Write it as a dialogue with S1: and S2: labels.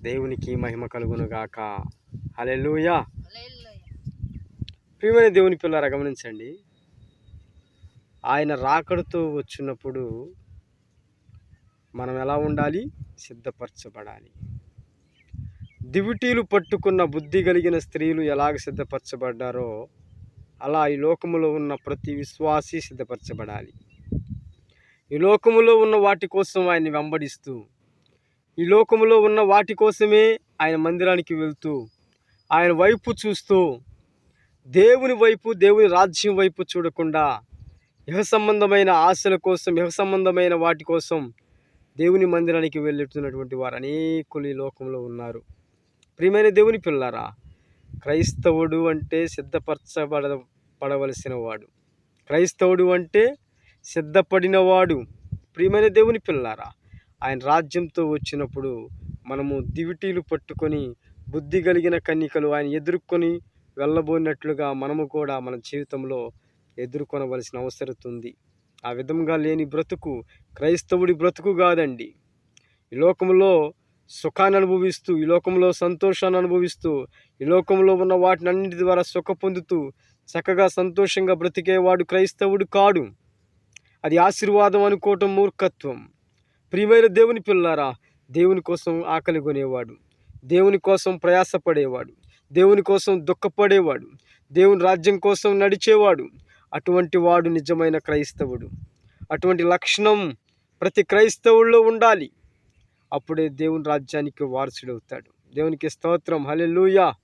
S1: దేవునికి మహిమ కలుగునుగాక. హల్లెలూయా. ప్రియమైన దేవుని పిల్లారా, గమనించండి. ఆయన రాకడతో వచ్చినప్పుడు మనం ఎలా ఉండాలి? సిద్ధపరచబడాలి. దివిటీలు పట్టుకున్న బుద్ధి కలిగిన స్త్రీలు ఎలాగ సిద్ధపరచబడ్డారో అలా ఈ లోకములో ఉన్న ప్రతి విశ్వాసి సిద్ధపరచబడాలి. ఈ లోకములో ఉన్న వాటి కోసం ఆయన్ని వెంబడిస్తూ, ఈ లోకములో ఉన్న వాటి కోసమే ఆయన మందిరానికి వెళ్తూ, ఆయన వైపు చూస్తూ, దేవుని వైపు, దేవుని రాజ్యం వైపు చూడకుండా ఇహ సంబంధమైన ఆశల కోసం, ఇహ సంబంధమైన వాటి కోసం దేవుని మందిరానికి వెళ్ళుతున్నటువంటి వారు అనేకులు ఈ లోకంలో ఉన్నారు. ప్రియమైన దేవుని పిల్లారా, క్రైస్తవుడు అంటే పడవలసిన వాడు. క్రైస్తవుడు అంటే సిద్ధపడినవాడు. ప్రియమైన దేవుని పిల్లారా, ఆయన రాజ్యంతో వచ్చినప్పుడు మనము దివిటీలు పట్టుకొని బుద్ధి కలిగిన కన్యకలు ఆయన ఎదుర్కొని వెళ్ళబోయినట్లుగా మనము కూడా మన జీవితంలో ఎదుర్కొనవలసిన అవసరం ఉంది. ఆ విధంగా లేని బ్రతుకు క్రైస్తవుడి బ్రతుకు కాదండి. ఈ లోకంలో సుఖాన్ని అనుభవిస్తూ, ఈ లోకంలో సంతోషాన్ని అనుభవిస్తూ, ఈ లోకంలో ఉన్న వాటిని అన్నింటి ద్వారా సుఖ పొందుతూ చక్కగా సంతోషంగా బ్రతికేవాడు క్రైస్తవుడు కాడు. అది ఆశీర్వాదం అనుకోవటం మూర్ఖత్వం. ప్రియమైన దేవుని పిల్లారా, దేవుని కోసం ఆకలి కొనేవాడు, దేవుని కోసం ప్రయాసపడేవాడు, దేవుని కోసం దుఃఖపడేవాడు, దేవుని రాజ్యం కోసం నడిచేవాడు, అటువంటి వాడు నిజమైన క్రైస్తవుడు. అటువంటి లక్షణం ప్రతి క్రైస్తవుల్లో ఉండాలి. అప్పుడే దేవుని రాజ్యానికి వారసుడవుతాడు. దేవునికి స్తోత్రం. హల్లెలూయా.